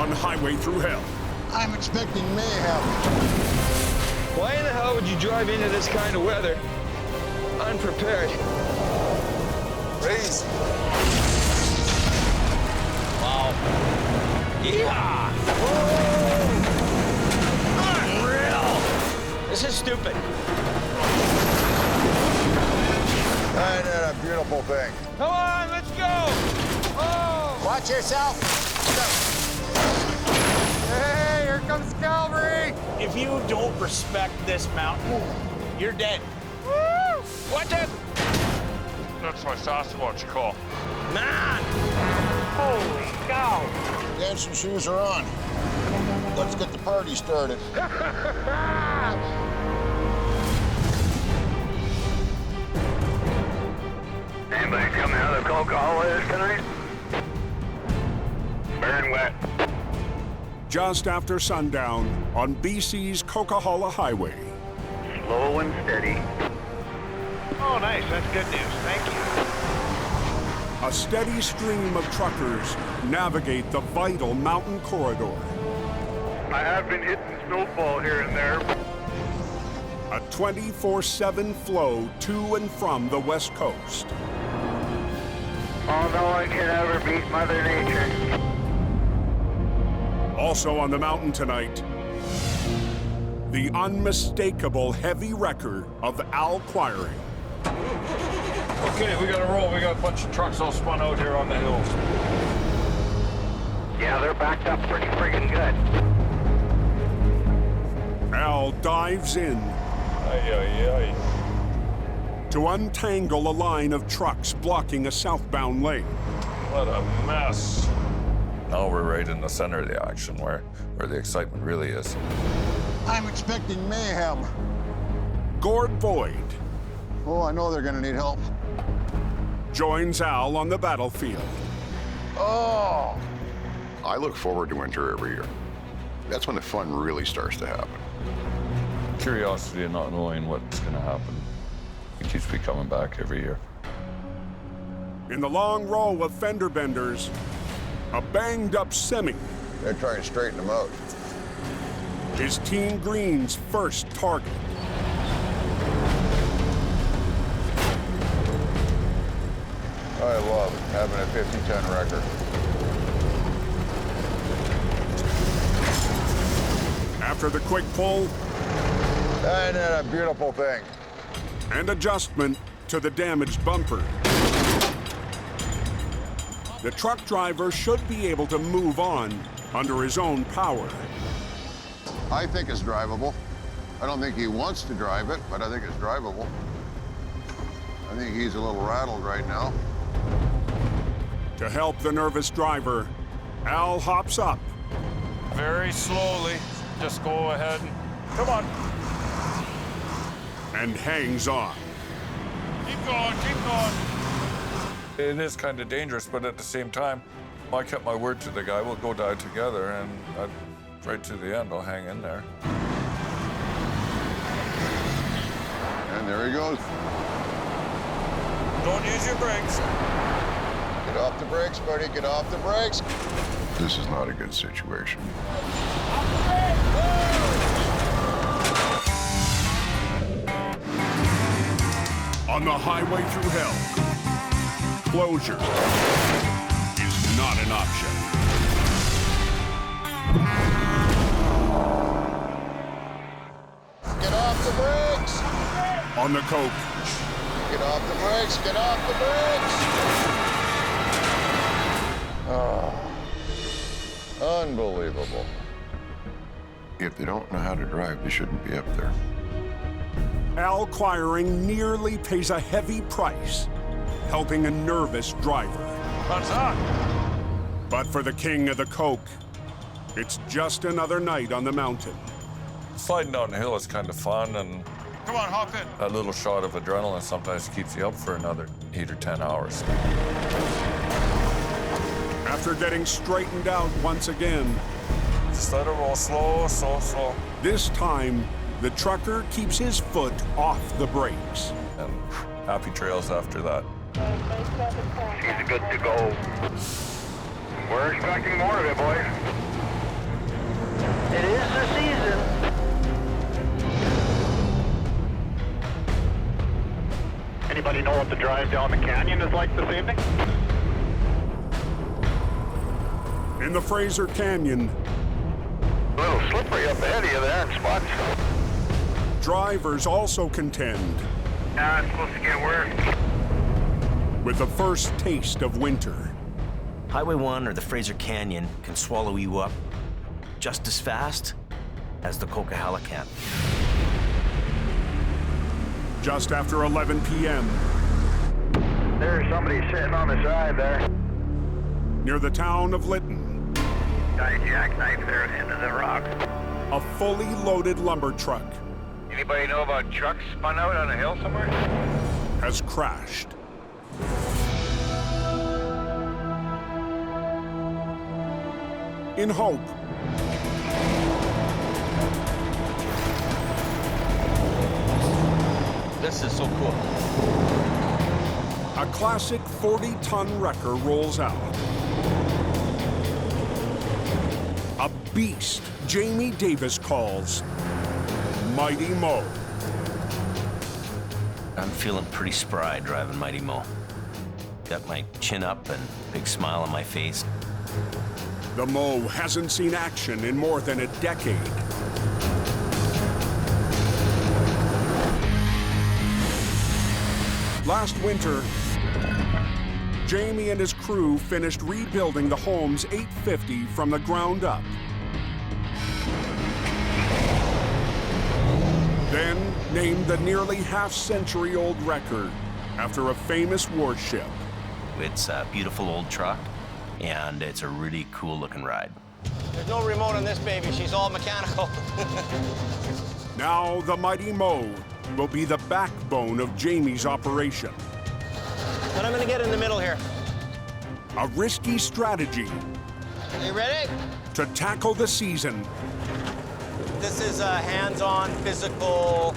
on Highway Thru Hell. I'm expecting mayhem. Why in the hell would you drive into this kind of weather unprepared? Raise. Wow. Yeah! Whoa! Unreal! This is stupid. Ain't that a beautiful thing? Come on, let's go! Oh! Watch yourself. Hey, here comes cavalry. If you don't respect this mountain, you're dead. Woo! What the? That's my Sasquatch call. Man! Holy cow! Dancing shoes are on. Let's get the party started. Anybody coming out of the Coca-Cola tonight? Burn wet. Just after sundown on BC's Coca-Cola Highway. Slow and steady. Oh, nice. That's good news. Thank you. A steady stream of truckers navigate the vital mountain corridor. I have been hitting snowfall here and there. A 24/7 flow to and from the West Coast. Oh, no one can ever beat Mother Nature. Also on the mountain tonight, the unmistakable heavy wrecker of Al Quiring. Okay, we gotta roll. We got a bunch of trucks all spun out here on the hills. Yeah, they're backed up pretty friggin' good. Al dives in to untangle a line of trucks blocking a southbound lane. What a mess. Now we're right in the center of the action where the excitement really is. I'm expecting mayhem. Gord Boyd Oh, I know they're gonna need help. joins Al on the battlefield. Oh! I look forward to winter every year. That's when the fun really starts to happen. Curiosity and not knowing what's going to happen, it keeps me coming back every year. In the long row of fender benders, a banged-up semi They're trying to straighten them out. is Team Green's first target. I love having a 50-ton wrecker. After the quick pull Ain't that a beautiful thing? and adjustment to the damaged bumper, the truck driver should be able to move on under his own power. I think it's drivable. I don't think he wants to drive it, but I think it's drivable. I think he's a little rattled right now. To help the nervous driver, Al hops up Very slowly, just go ahead and come on. and hangs on. Keep going, keep going. It is kind of dangerous, but at the same time, I kept my word to the guy. We'll go die together, and right to the end, I'll hang in there. And there he goes. Don't use your brakes. Get off the brakes, buddy. Get off the brakes. This is not a good situation. On the Highway Thru Hell, closure is not an option. Get off the brakes. On the Coke, Get off the brakes. Get off the brakes. Oh. Unbelievable. If they don't know how to drive, they shouldn't be up there. Al Quiring nearly pays a heavy price, helping a nervous driver. What's up? But for the king of the Coke, it's just another night on the mountain. Sliding down the hill is kind of fun, and Come on, hop in. that little shot of adrenaline sometimes keeps you up for another 8 or 10 hours. After getting straightened out once again, Just let it roll slow, slow, slow. this time the trucker keeps his foot off the brakes. And happy trails after that. He's good to go. We're expecting more of it, boys. It is the season. Anybody know what the drive down the canyon is like this evening? In the Fraser Canyon, A little slippery up ahead of you there in spots. drivers also contend It's supposed to get worse. with the first taste of winter. Highway 1 or the Fraser Canyon can swallow you up just as fast as the Coquihalla can. Just after 11 p.m., There's somebody sitting on the side there. near the town of Lytton, Guy jackknife there into the rock. a fully loaded lumber truck Anybody know about trucks spun out on a hill somewhere? has crashed. In hope, This is so cool. a classic 40-ton wrecker rolls out. A beast Jamie Davis calls Mighty Mo. I'm feeling pretty spry driving Mighty Mo. Got my chin up and big smile on my face. The Mo hasn't seen action in more than a decade. Last winter, Jamie and his crew finished rebuilding the Holmes 850 from the ground up. Then named the nearly half-century-old wrecker after a famous warship. It's a beautiful old truck, and it's a really cool looking ride. There's no remote on this baby. She's all mechanical. Now the Mighty Mo will be the backbone of Jamie's operation. But I'm gonna get in the middle here. A risky strategy Are you ready? to tackle the season This is a hands-on physical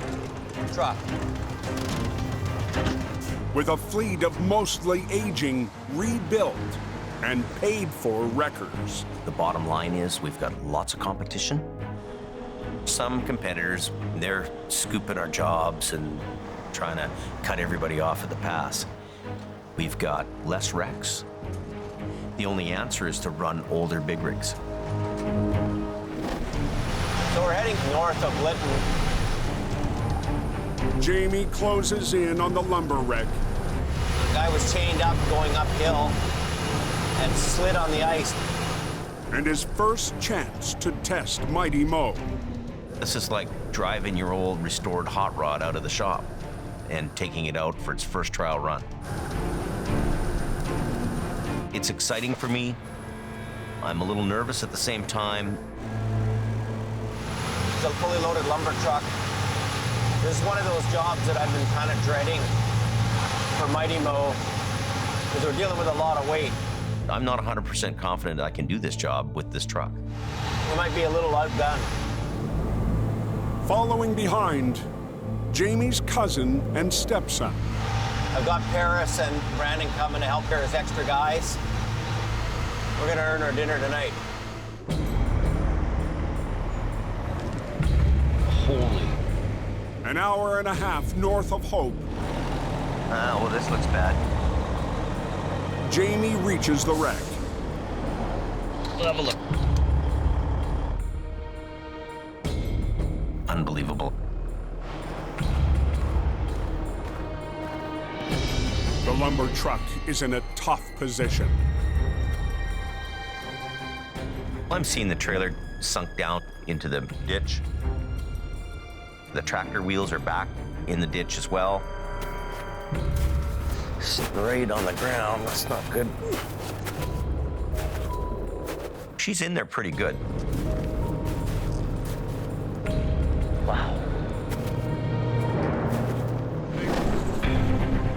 truck. with a fleet of mostly aging, rebuilt, and paid-for wreckers. The bottom line is we've got lots of competition. Some competitors, they're scooping our jobs and trying to cut everybody off at the pass. We've got less wrecks. The only answer is to run older big rigs. So we're heading north of Lytton. Jamie closes in on the lumber wreck The guy was chained up going uphill and slid on the ice. and his first chance to test Mighty Mo. This is like driving your old restored hot rod out of the shop and taking it out for its first trial run. It's exciting for me. I'm a little nervous at the same time. It's a fully loaded lumber truck. This is one of those jobs that I've been kind of dreading for Mighty Mo because we're dealing with a lot of weight. I'm not 100% confident I can do this job with this truck. We might be a little outgunned. Following behind, Jamie's cousin and stepson. I've got Paris and Brandon coming to help here as extra guys. We're gonna earn our dinner tonight. Holy. An hour and a half north of Hope, Well, this looks bad. Jamie reaches the wreck. We'll have a look. Unbelievable. The lumber truck is in a tough position. I'm seeing the trailer sunk down into the ditch. The tractor wheels are back in the ditch as well. Sitting right on the ground, that's not good. She's in there pretty good. Wow.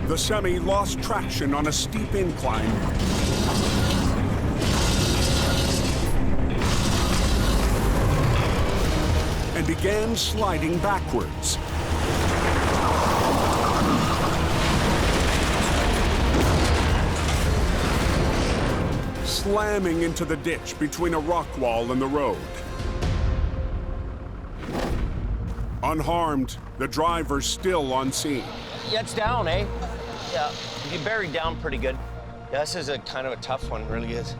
The semi lost traction on a steep incline and began sliding backwards. Slamming into the ditch between a rock wall and the road. Unharmed, the driver's still on scene. Yeah, it's down, eh? Yeah, you buried down pretty good. Yeah, this is a kind of a tough one, really is.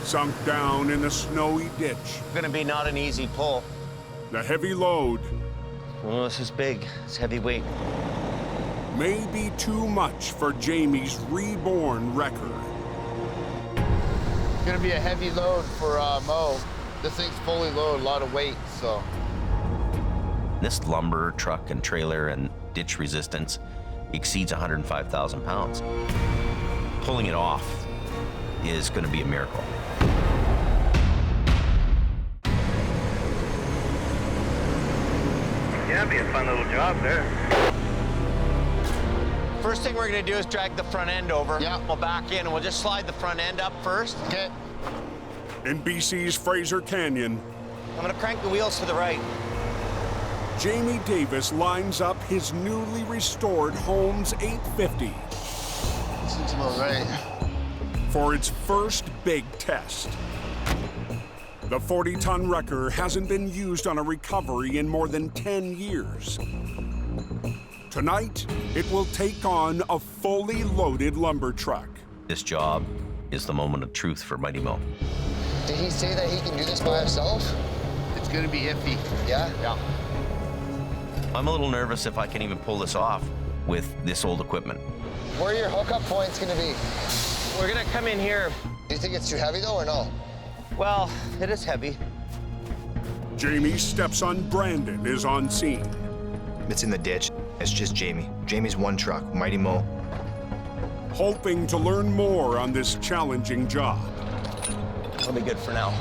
Sunk down in a snowy ditch. Gonna be not an easy pull. The heavy load Oh, this is big. It's heavyweight. may be too much for Jamie's reborn wrecker. It's gonna be a heavy load for Mo. This thing's fully loaded, a lot of weight, so. This lumber, truck, and trailer and ditch resistance exceeds 105,000 pounds. Pulling it off is going to be a miracle. Yeah, it'd be a fun little job there. First thing we're gonna do is drag the front end over. Yeah. We'll back in and we'll just slide the front end up first. Okay. In BC's Fraser Canyon, I'm gonna crank the wheels to the right. Jamie Davis lines up his newly restored Holmes 850 Seems about right. for its first big test. The 40-ton wrecker hasn't been used on a recovery in more than 10 years. Tonight, it will take on a fully loaded lumber truck. This job is the moment of truth for Mighty Mo. Did he say that he can do this by himself? It's gonna be iffy. Yeah? Yeah. I'm a little nervous if I can even pull this off with this old equipment. Where are your hookup points gonna be? We're gonna come in here. Do you think it's too heavy though, or no? Well, it is heavy. Jamie's stepson Brandon is on scene. It's in the ditch. It's just Jamie. Jamie's one truck, Mighty Mo. Hoping to learn more on this challenging job. It'll be good for now.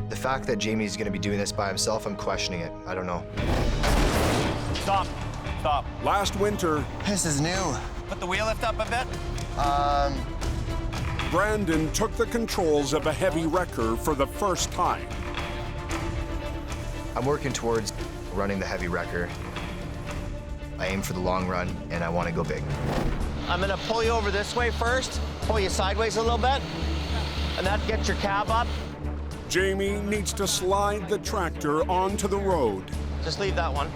The fact that Jamie's gonna be doing this by himself, I'm questioning it. I don't know. Stop. Stop. Last winter, This is new. Put the wheel lift up a bit. Brandon took the controls of a heavy wrecker for the first time. I'm working towards running the heavy wrecker. I aim for the long run, and I want to go big. I'm gonna pull you over this way first, pull you sideways a little bit, and that gets your cab up. Jamie needs to slide the tractor onto the road Just leave that one.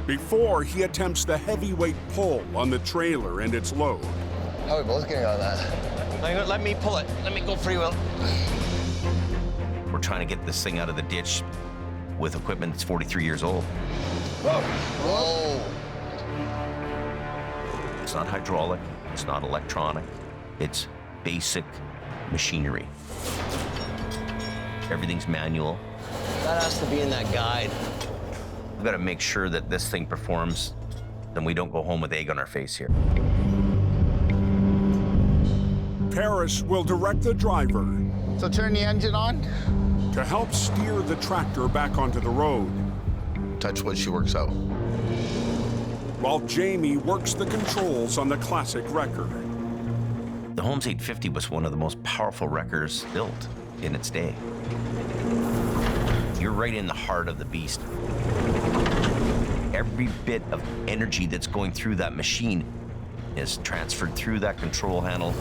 before he attempts the heavyweight pull on the trailer and its load. How are we both getting on that? Let me pull it. Let me go freewheel. We're trying to get this thing out of the ditch with equipment that's 43 years old. Whoa. It's not hydraulic, it's not electronic, it's basic machinery. Everything's manual. That has to be in that guide. We've got to make sure that this thing performs, and we don't go home with egg on our face here. Paris will direct the driver So turn the engine on. to help steer the tractor back onto the road, Touch wood, she works out. while Jamie works the controls on the classic wrecker. The Holmes 850 was one of the most powerful wreckers built in its day. You're right in the heart of the beast. Every bit of energy that's going through that machine is transferred through that control handle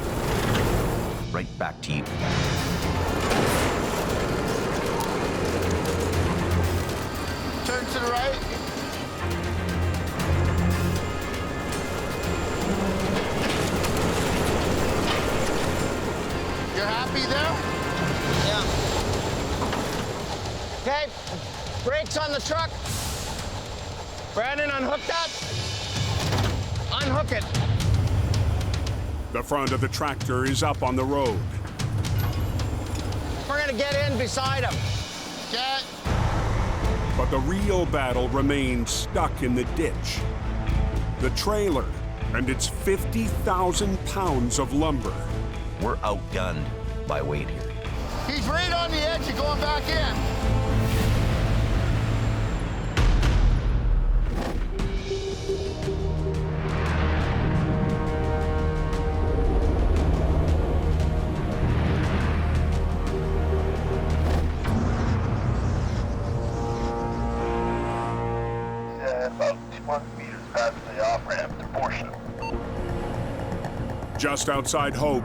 right back to you. Turn to the right. You're happy there? Yeah. Okay, brakes on the truck. Brandon, unhook that. Unhook it. The front of the tractor is up on the road. We're gonna get in beside him. Get. But the real battle remains stuck in the ditch. The trailer and its 50,000 pounds of lumber. We're outgunned by weight here. He's right on the edge of going back in. About 20 meters past the off-ramp to portion. Just outside Hope,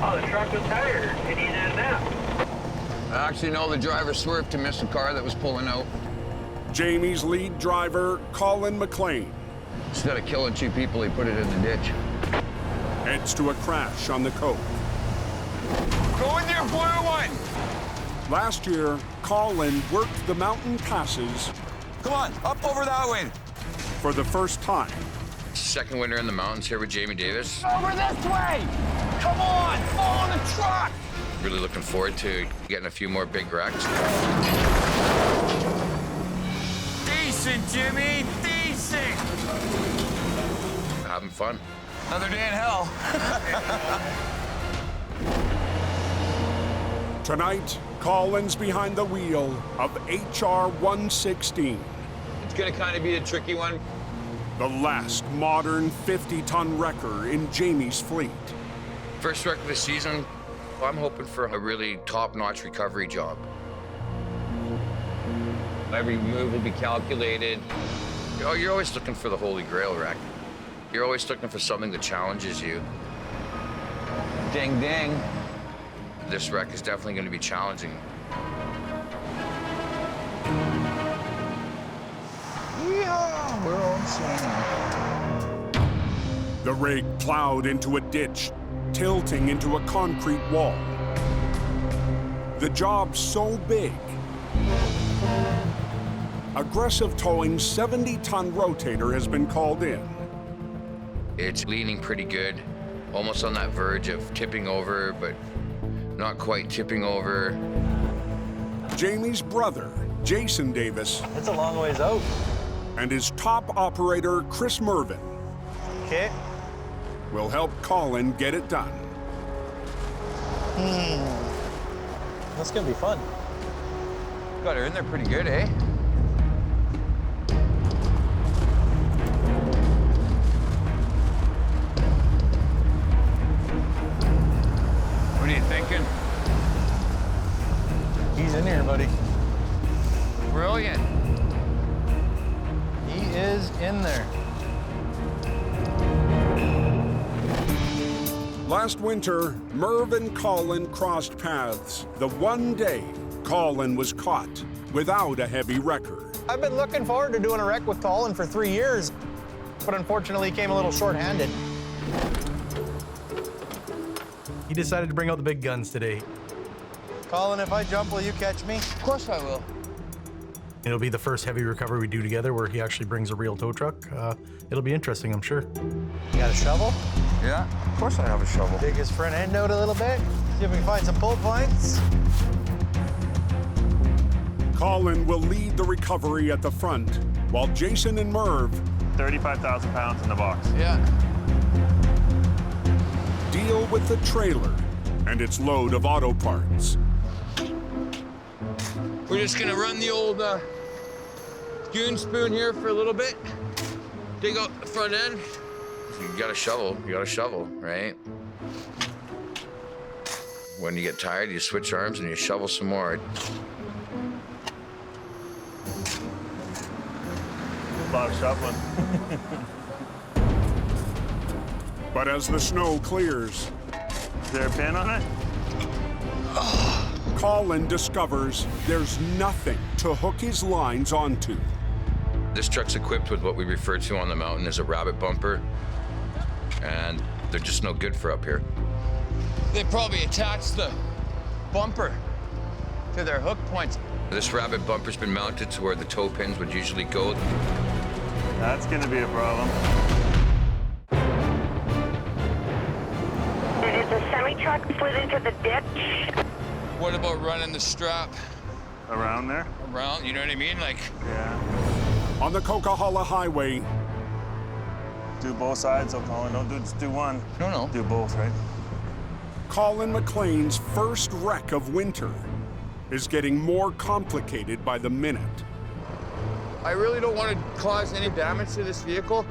Oh, the truck was tired. It needed a nap. Actually, no, the driver swerved to miss a car that was pulling out. Jamie's lead driver, Colin McLean, Instead of killing 2 people, he put it in the ditch. heads to a crash on the Cove. Go in there, blue one! Last year, Colin worked the mountain passes Come on, up over that way. for the first time. Second winter in the mountains here with Jamie Davis. Over this way! Come on, follow the truck! Really looking forward to getting a few more big wrecks. Decent, Jimmy, decent! Having fun. Another day in hell. Tonight, Colin's behind the wheel of HR-116, It's gonna kind of be a tricky one. the last modern 50-ton wrecker in Jamie's fleet. First wreck of the season, I'm hoping for a really top-notch recovery job. Every move will be calculated. You know, you're always looking for the holy grail wreck. You're always looking for something that challenges you. Ding, ding. This wreck is definitely going to be challenging. Yeah, we're on scene. The rig plowed into a ditch, tilting into a concrete wall. The job so big, aggressive towing 70-ton rotator has been called in. It's leaning pretty good, almost on that verge of tipping over, but not quite tipping over. Jamie's brother, Jason Davis, It's a long ways out. and his top operator, Chris Mervin, Okay. will help Colin get it done. That's gonna be fun. Got her in there pretty good, eh? What are you thinking? He's in here, buddy. Brilliant. He is in there. Last winter, Merv and Colin crossed paths the one day Colin was caught without a heavy wrecker. I've been looking forward to doing a wreck with Colin for 3 years, but unfortunately came a little short-handed. He decided to bring out the big guns today. Colin, if I jump, will you catch me? Of course I will. It'll be the first heavy recovery we do together where he actually brings a real tow truck. It'll be interesting, I'm sure. You got a shovel? Yeah, of course I have a shovel. Dig his front end out a little bit. See if we can find some pull points. Colin will lead the recovery at the front, while Jason and Merv 35,000 pounds in the box. Yeah. deal with the trailer and its load of auto parts. We're just gonna run the old goon spoon here for a little bit. Dig out the front end. You got a shovel, right? When you get tired, you switch arms and you shovel some more. A lot of shoveling. But as the snow clears, is there a pin on it? Colin discovers there's nothing to hook his lines onto. This truck's equipped with what we refer to on the mountain as a rabbit bumper, and they're just no good for up here. They probably attached the bumper to their hook points. This rabbit bumper's been mounted to where the toe pins would usually go. That's gonna be a problem. Is the semi-truck slid into the ditch? What about running the strap around there? Around, you know what I mean? Like, yeah. On the Coquihalla Highway, do both sides, though, Colin. Don't just do one. No. Do both, right? Colin McLean's first wreck of winter is getting more complicated by the minute. I really don't want to cause any damage to this vehicle.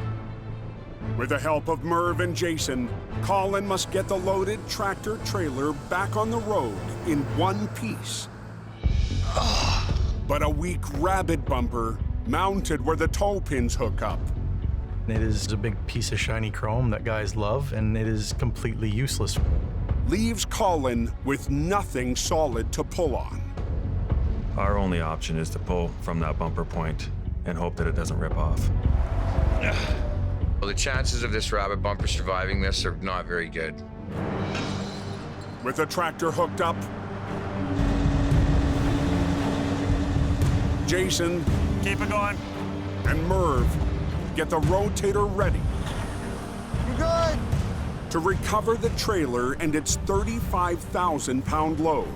With the help of Merv and Jason, Colin must get the loaded tractor trailer back on the road in one piece. But a weak rabbit bumper mounted where the toe pins hook up. It is a big piece of shiny chrome that guys love, and it is completely useless. Leaves Colin with nothing solid to pull on. Our only option is to pull from that bumper point and hope that it doesn't rip off. Well, the chances of this rabbit bumper surviving this are not very good. With the tractor hooked up, Jason, keep it going, and Merv get the rotator ready. You good? To recover the trailer and its 35,000-pound load.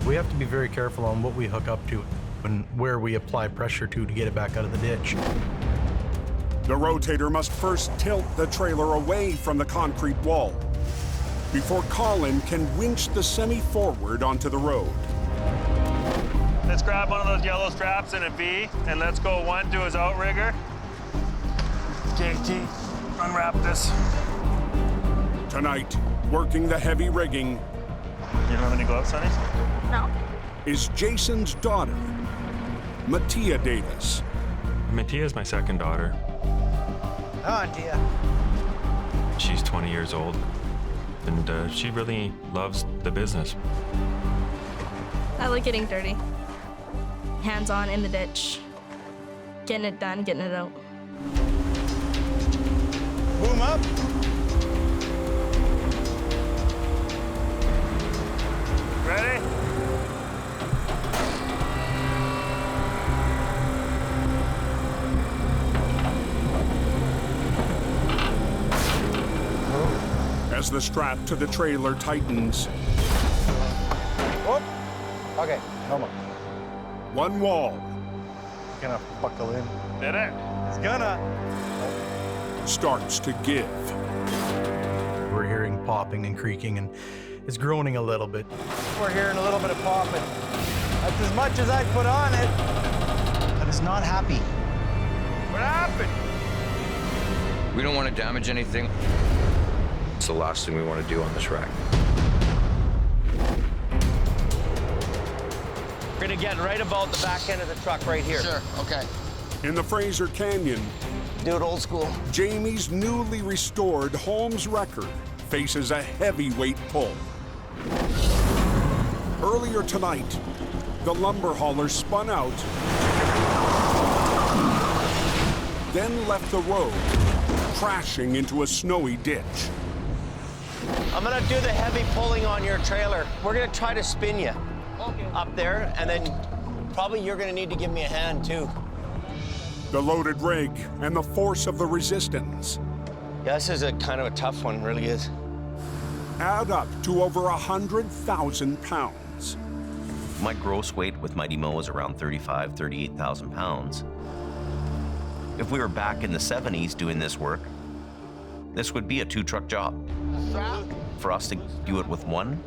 We have to be very careful on what we hook up to and where we apply pressure to get it back out of the ditch. The rotator must first tilt the trailer away from the concrete wall before Colin can winch the semi forward onto the road. Let's grab one of those yellow straps in a V, and let's go one to his outrigger. JT, unwrap this. Tonight, working the heavy rigging. You don't have any gloves, Sonny? No. Is Jason's daughter, Mattia Davis. Mattia is my second daughter. Oh, dear. She's 20 years old, and she really loves the business. I like getting dirty. Hands-on in the ditch. Getting it done, getting it out. Boom up. Ready? As the strap to the trailer tightens. Whoop. Okay, no more. One wall Gonna buckle in. Did it? It's gonna. starts to give. We're hearing popping and creaking, and it's groaning a little bit. We're hearing a little bit of popping. That's as much as I put on it. But it's not happy. What happened? We don't want to damage anything. It's the last thing we want to do on this rack. We're gonna get right about the back end of the truck right here. Sure, okay. In the Fraser Canyon, Do it old school. Jamie's newly restored Holmes record faces a heavyweight pull. Earlier tonight, the lumber hauler spun out, then left the road, crashing into a snowy ditch. I'm gonna do the heavy pulling on your trailer. We're gonna try to spin you up there, and then probably you're gonna need to give me a hand too. The loaded rig and the force of the resistance Yeah, this is a kind of a tough one, really is. add up to over 100,000 pounds. My gross weight with Mighty Mo is around 38,000 pounds. If we were back in the 70s doing this work, this would be a 2-truck job. For us to do it with one,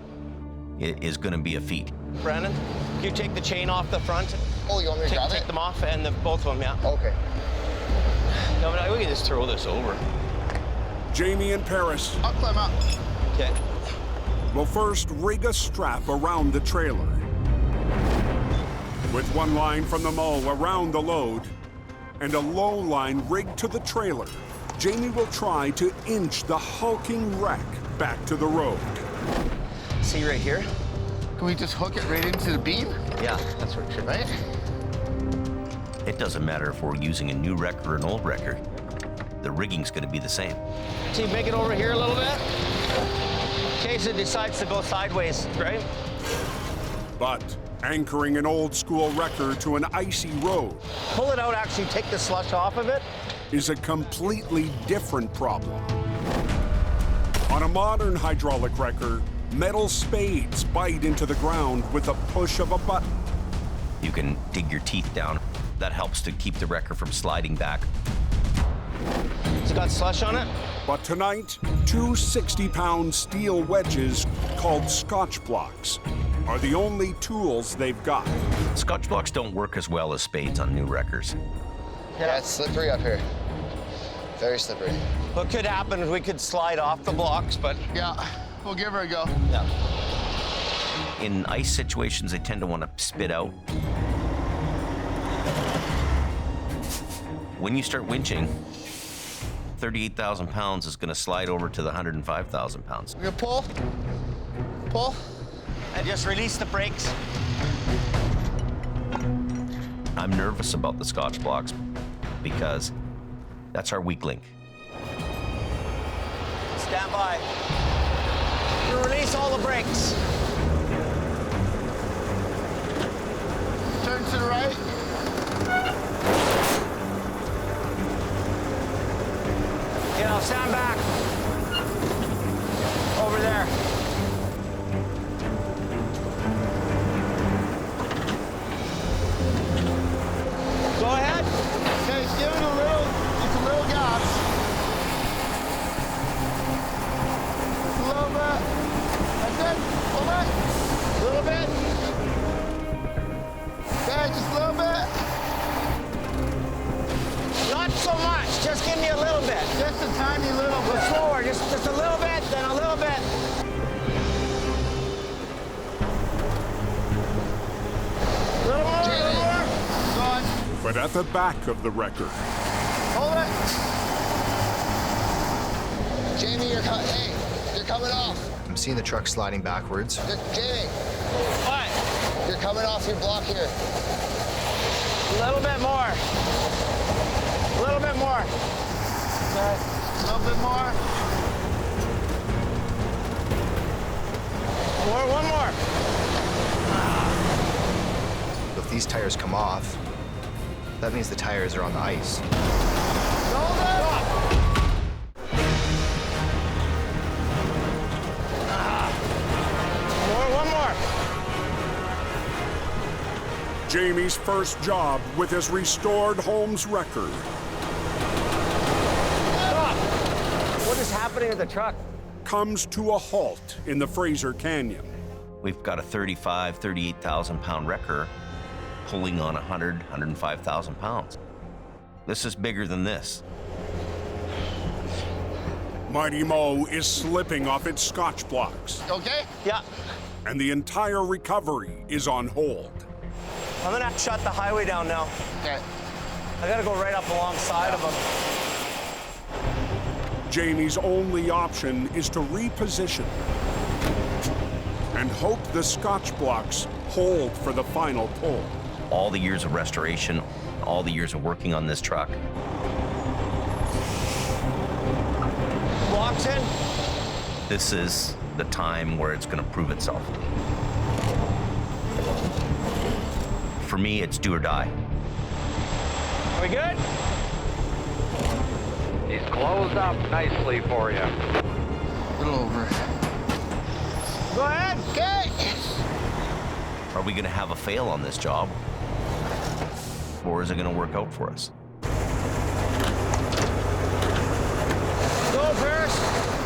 it is going to be a feat. Brandon, can you take the chain off the front? Oh, you want me to grab it? Take them off, and both of them, yeah. Okay. No, but we can just throw this over. Jamie and Paris I'll climb up. Okay. will first rig a strap around the trailer. With one line from the mow around the load and a low line rigged to the trailer, Jamie will try to inch the hulking wreck back to the road. See right here? Can we just hook it right into the beam? Yeah, that's what it should be. Right? It doesn't matter if we're using a new wreck or an old wrecker. The rigging's going to be the same. See, make it over here a little bit. In case it decides to go sideways, right? But anchoring an old school wrecker to an icy road Pull it out, actually take the slush off of it. is a completely different problem. On a modern hydraulic wrecker, metal spades bite into the ground with the push of a button. You can dig your teeth down. That helps to keep the wrecker from sliding back. Has it got slush on it? But tonight, two 60-pound steel wedges called Scotch blocks are the only tools they've got. Scotch blocks don't work as well as spades on new wreckers. Yeah, it's slippery up here. Very slippery. What could happen is we could slide off the blocks, but... Yeah, we'll give her a go. Yeah. In ice situations, they tend to want to spit out. When you start winching, 38,000 pounds is going to slide over to the 105,000 pounds. We're gonna pull. Pull. And just release the brakes. I'm nervous about the Scotch blocks because that's our weak link. Stand by. You release all the brakes. Turn to the right. Okay, now stand back. Over there. Go ahead. Okay, give it a little gas. Just a little bit. That's it. Pull back. A little bit. Okay, just a little bit. Not so much. Just give me a little bit. Just a tiny little bit. Slower. Just a little bit, then a little bit. A little more. A little more. Go on. But at the back of the wrecker, Hold it. Jamie, you're coming off. I'm seeing the truck sliding backwards. Jamie. What? You're coming off your block here. A little bit more. A little bit more. Okay. A little bit more. One more. If these tires come off, that means the tires are on the ice. Hold it. One more. Jamie's first job with his restored Holmes record. Stop. What is happening to the truck? Comes to a halt in the Fraser Canyon. We've got a 38,000 pound wrecker pulling on 105,000 pounds. This is bigger than this. Mighty Mo is slipping off its Scotch blocks. Okay? Yeah. And the entire recovery is on hold. I'm gonna shut the highway down now. Okay. I gotta go right up alongside of him. Jamie's only option is to reposition and hope the Scotch blocks hold for the final pull. All the years of restoration, all the years of working on this truck. Blocks in. This is the time where it's going to prove itself. For me, it's do or die. Are we good? He's closed up nicely for you. A little over. Go ahead. Okay. Are we going to have a fail on this job? Or is it going to work out for us? Go first.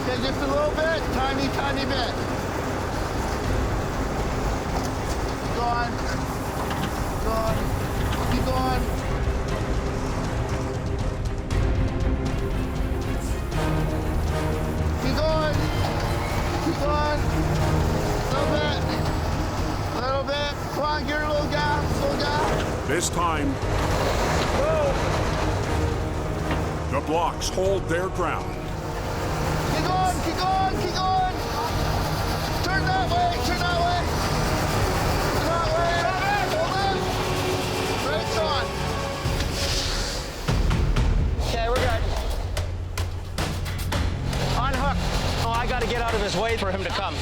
Okay, just a little bit. Tiny, tiny bit. Go on. Go on. Keep going. Keep going. Keep going. A little bit. Come on, get a little gas. Little gas. This time, the blocks hold their ground. Keep going, keep going, keep going. Turn that way, turn that way. Turn that way. Hold it. Brakes on. Okay, we're good. Unhook. Oh, I gotta get out of his way for him to come.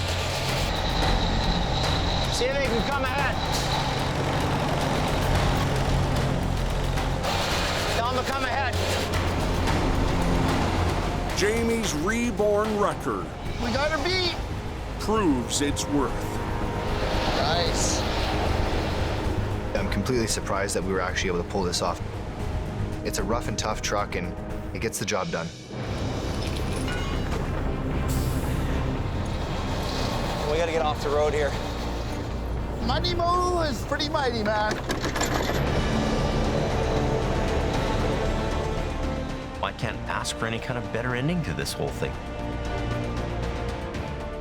See if he can come ahead. Tell him to come ahead. Jamie's reborn record We got her beat. proves its worth. Nice. I'm completely surprised that we were actually able to pull this off. It's a rough and tough truck, and it gets the job done. We gotta get off the road here. Mighty Mo is pretty mighty, man. I can't ask for any kind of better ending to this whole thing.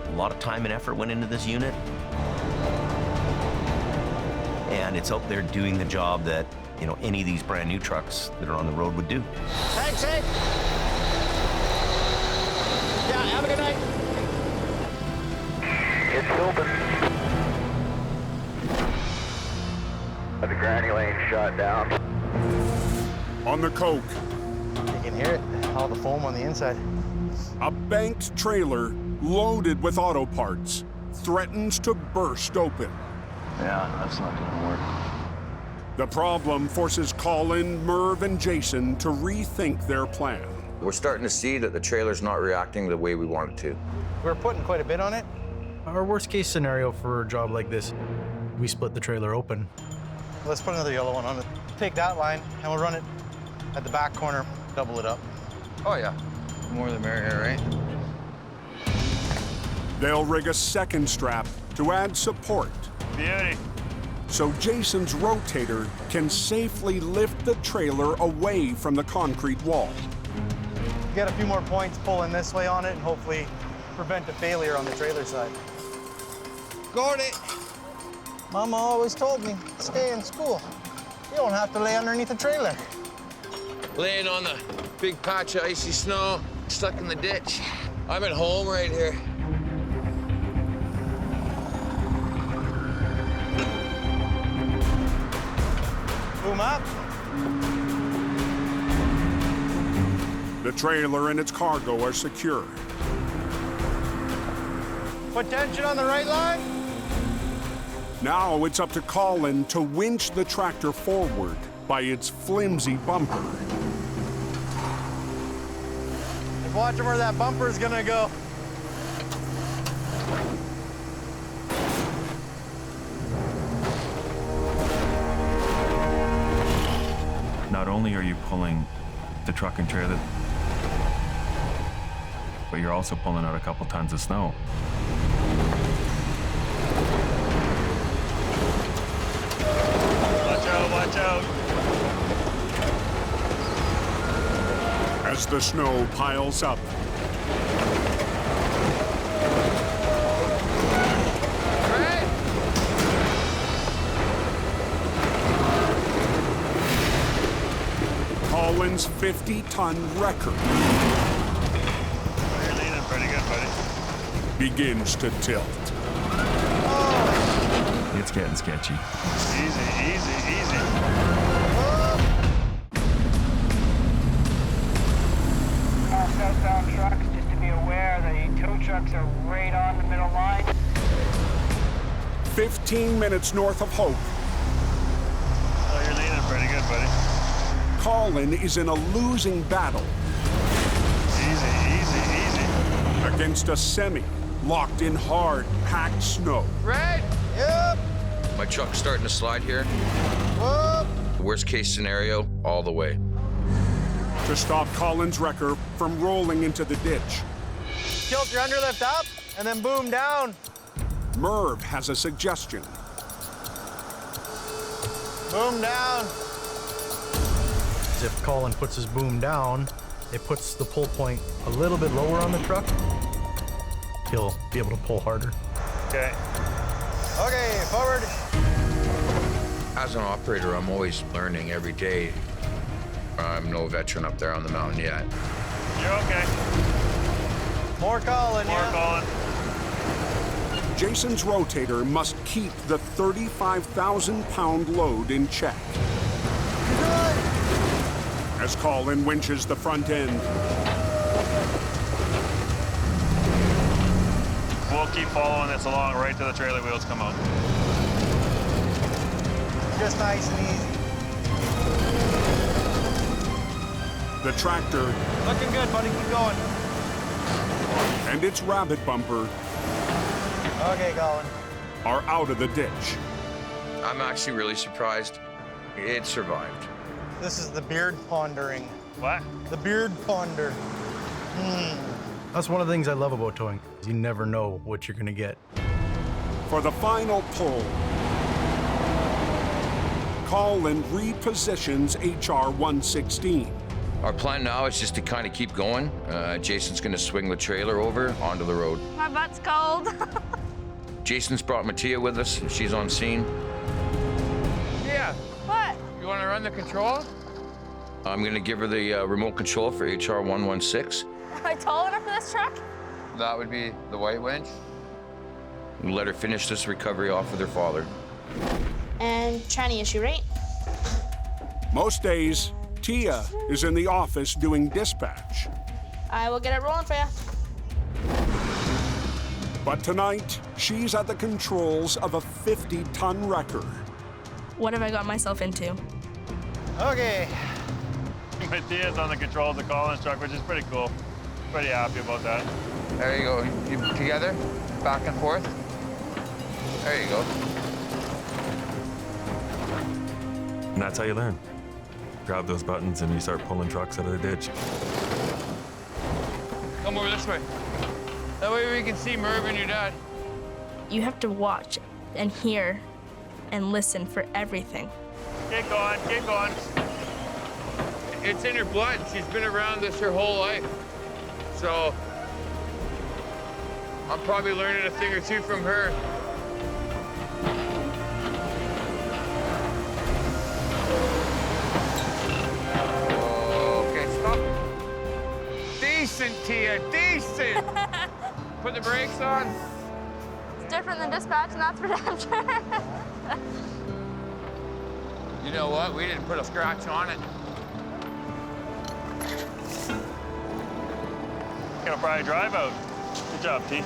A lot of time and effort went into this unit. And it's out there doing the job that, you know, any of these brand new trucks that are on the road would do. Thanks, eh? Yeah, have a good night. It's open. The granny lane shot down. On the coke, You can hear it, all the foam on the inside. a banked trailer loaded with auto parts threatens to burst open. Yeah, that's not gonna work. The problem forces Colin, Merv, and Jason to rethink their plan. We're starting to see that the trailer's not reacting the way we want it to. We're putting quite a bit on it. Our worst case scenario for a job like this, we split the trailer open. Let's put another yellow one on it. Take that line and we'll run it at the back corner, double it up. Oh yeah, the more the merrier, right? They'll rig a second strap to add support, Beauty. so Jason's rotator can safely lift the trailer away from the concrete wall. Get a few more points pulling this way on it and hopefully prevent a failure on the trailer side. Got it. Mama always told me, stay in school. You don't have to lay underneath a trailer. Laying on the big patch of icy snow, stuck in the ditch. I'm at home right here. Boom up. The trailer and its cargo are secure. Put tension on the right line. Now it's up to Colin to winch the tractor forward by its flimsy bumper. Just watching where that bumper is gonna go. Not only are you pulling the truck and trailer, but you're also pulling out a couple tons of snow. Watch out, watch out. As the snow piles up, Colin's 50-ton record You're leaning pretty good, buddy. begins to tilt. It's getting sketchy. Easy, easy, easy. Southbound trucks, just to be aware, the tow trucks are right on the middle line. 15 minutes north of Hope, Oh, you're leaning pretty good, buddy. Colin is in a losing battle Easy, easy, easy. against a semi locked in hard, packed snow. Right? Yep. My truck's starting to slide here. Whoop. Worst case scenario, all the way. To stop Colin's wrecker from rolling into the ditch, Tilt your underlift up and then boom down. Merv has a suggestion. Boom down. If Colin puts his boom down, it puts the pull point a little bit lower on the truck. He'll be able to pull harder. Okay. Okay, forward. As an operator, I'm always learning every day. I'm no veteran up there on the mountain yet. You're okay. More Colin, More yeah. Colin. Jason's rotator must keep the 35,000-pound load in check. As Colin winches the front end, We'll keep following this along right till the trailer wheels come out. Just nice and easy. the tractor, Looking good, buddy. Keep going. and its rabbit bumper Okay, Colin. are out of the ditch. I'm actually really surprised it survived. This is the beard pondering. What? The beard ponder. That's one of the things I love about towing. You never know what you're gonna get. For the final pull, Colin repositions HR-116. Our plan now is just to kind of keep going. Jason's going to swing the trailer over onto the road. My butt's cold. Jason's brought Mattia with us. She's on scene. Yeah. What? You want to run the control? I'm going to give her the remote control for HR-116. Am I tall enough for this truck? That would be the white winch. We'll let her finish this recovery off with her father. and tranny issue, right? Most days, Tia is in the office doing dispatch. I will get it rolling for you. But tonight, she's at the controls of a 50-ton wrecker. What have I got myself into? Okay. Tia's on the controls of Colin's truck, which is pretty cool. Pretty happy about that. There you go. You together, back and forth. There you go. And that's how you learn. Grab those buttons and you start pulling trucks out of the ditch. Come over this way. That way we can see Merv and your dad. You have to watch and hear and listen for everything. Keep going, keep going. It's in her blood. She's been around this her whole life. So I'm probably learning a thing or two from her. Okay, stop. Decent, Tia, decent. Put the brakes on. It's different than dispatch, and that's for damn sure. You know what? We didn't put a scratch on it. Gonna probably drive out. Good job, T.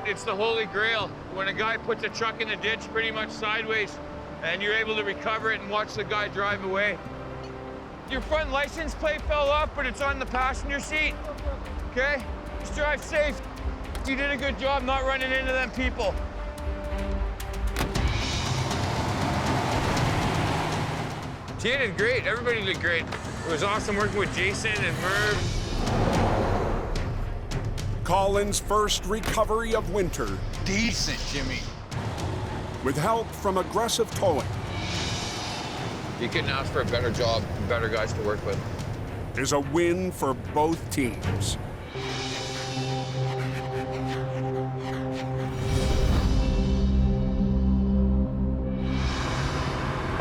It's the holy grail. When a guy puts a truck in the ditch pretty much sideways and you're able to recover it and watch the guy drive away. Your front license plate fell off, but it's on the passenger seat, okay? Just drive safe. You did a good job not running into them people. Tia did great. Everybody did great. It was awesome working with Jason and Merv. Colin's first recovery of winter. Decent, Jimmy. With help from aggressive towing. You couldn't ask for a better job and better guys to work with. Is a win for both teams.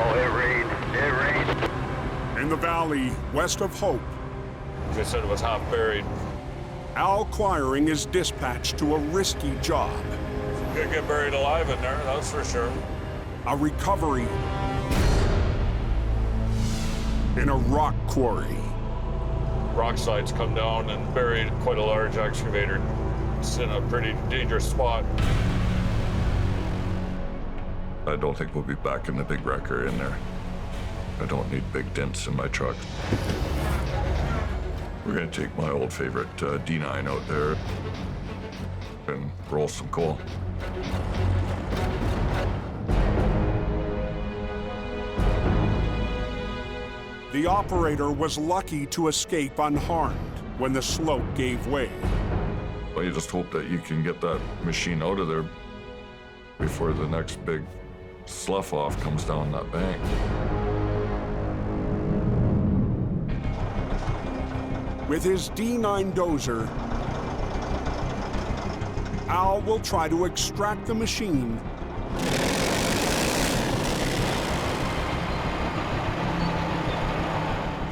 Oh, it rained. It rained. In the valley west of Hope, They said it was half buried. Al Quiring is dispatched to a risky job. Could get buried alive in there, that's for sure. A recovery in a rock quarry. Rockslide's come down and buried quite a large excavator. It's in a pretty dangerous spot. I don't think we'll be back in the big wrecker in there. I don't need big dents in my truck. We're gonna take my old favorite D9 out there and roll some coal. The operator was lucky to escape unharmed when the slope gave way. Well, you just hope that you can get that machine out of there before the next big slough off comes down that bank. With his D9 dozer, Al will try to extract the machine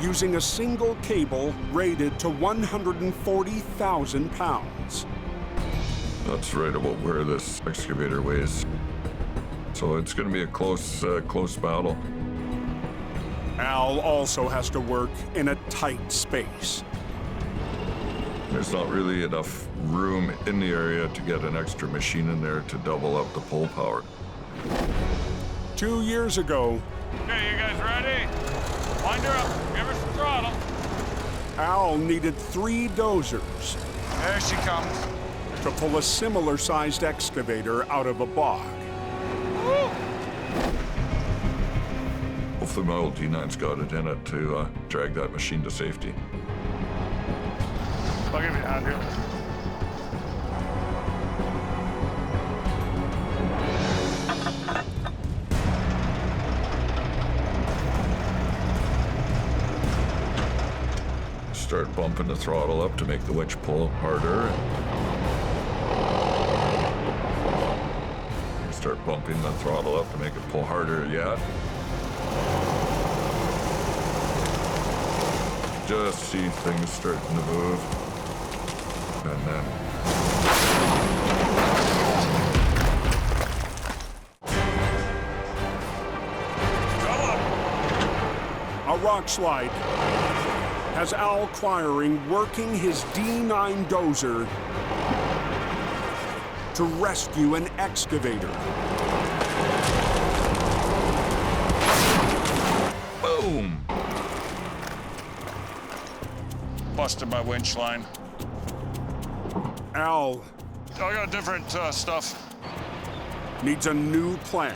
using a single cable rated to 140,000 pounds. That's right about where this excavator weighs. So it's going to be a close battle. Al also has to work in a tight space. There's not really enough room in the area to get an extra machine in there to double up the pull power. 2 years ago, Okay, you guys ready? Wind her up. Give her some throttle. Al needed 3 dozers. There she comes. To pull a similar-sized excavator out of a bog. Woo! Hopefully my old D9's got it in it to drag that machine to safety. I'll give you a hand here. Start bumping the throttle up to make the winch pull harder. Start bumping the throttle up to make it pull harder yet. Just see things starting to move. And then rockslide has Al Quiring working his D9 dozer to rescue an excavator. Boom! Busted my winch line. Al I got different stuff. Needs a new plan.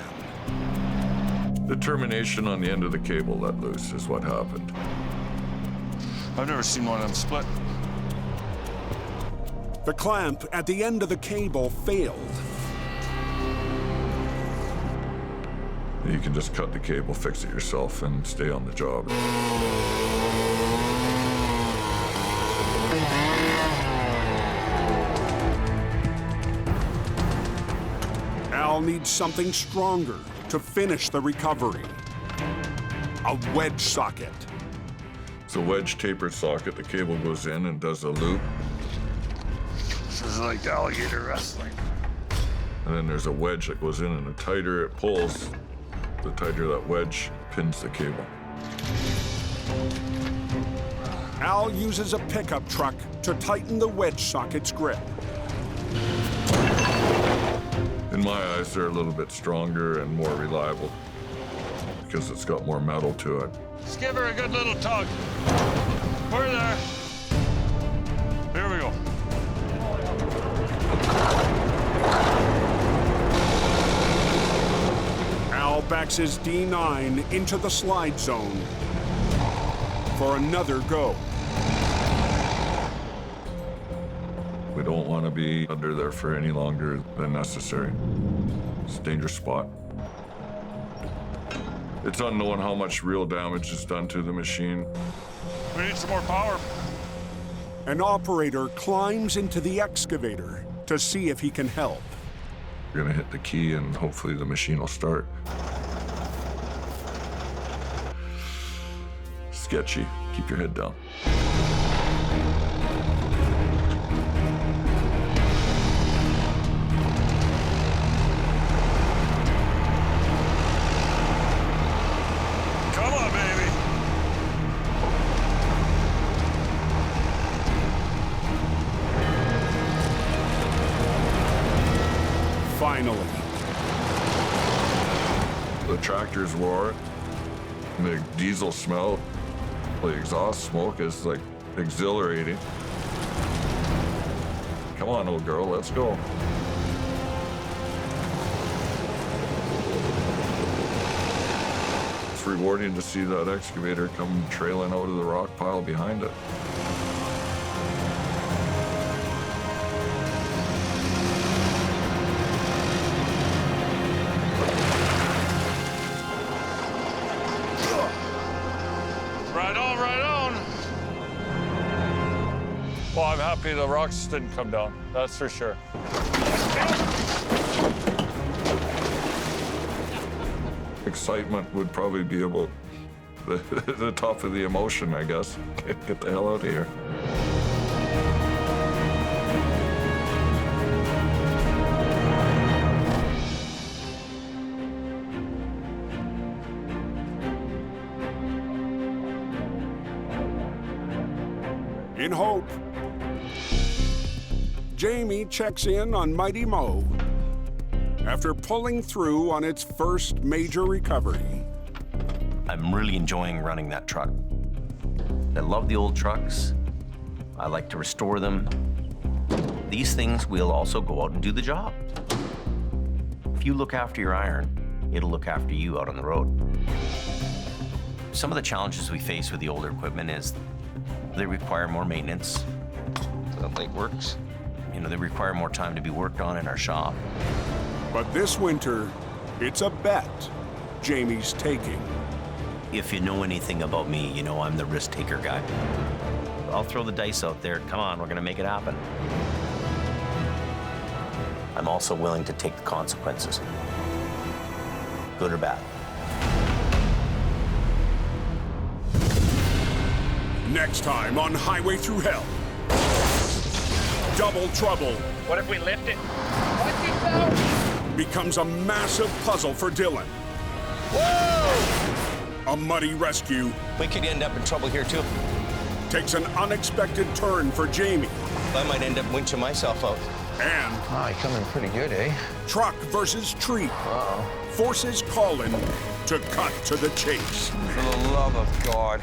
The termination on the end of the cable let loose is what happened. I've never seen one of them split. The clamp at the end of the cable failed. You can just cut the cable, fix it yourself, and stay on the job. Al needs something stronger to finish the recovery. A wedge socket. It's a wedge tapered socket. The cable goes in and does a loop. This is like alligator wrestling. And then there's a wedge that goes in, and the tighter it pulls, the tighter that wedge pins the cable. Al uses a pickup truck to tighten the wedge socket's grip. In my eyes, they're a little bit stronger and more reliable because it's got more metal to it. Just give her a good little tug. We're there. Here we go. Al backs his D9 into the slide zone for another go. We don't want to be under there for any longer than necessary. It's a dangerous spot. It's unknown how much real damage is done to the machine. We need some more power. An operator climbs into the excavator to see if he can help. We're gonna hit the key and hopefully the machine will start. Sketchy. Keep your head down. Come on, baby. Finally. The tractors roar. The diesel smell, the exhaust smoke is like exhilarating. Come on, old girl, let's go. It's rewarding to see that excavator come trailing out of the rock pile behind it. Right on, right on. Well, I'm happy the rocks didn't come down, that's for sure. Excitement would probably be about the top of the emotion, I guess. Get the hell out of here. In hope, Jamie checks in on Mighty Mo after pulling through on its first major recovery. I'm really enjoying running that truck. I love the old trucks. I like to restore them. These things will also go out and do the job. If you look after your iron, it'll look after you out on the road. Some of the challenges we face with the older equipment is they require more maintenance. The lake works. You know, they require more time to be worked on in our shop. But this winter, it's a bet Jamie's taking. If you know anything about me, you know I'm the risk-taker guy. I'll throw the dice out there. Come on, we're gonna make it happen. I'm also willing to take the consequences, good or bad. Next time on Highway Thru Hell. Double Trouble What if we lift it? becomes a massive puzzle for Dylan. Whoa! A muddy rescue. We could end up in trouble here too. Takes an unexpected turn for Jamie. I might end up winching myself out. And you're coming pretty good, eh? truck versus tree. Uh-oh. Forces Colin to cut to the chase. For the love of God.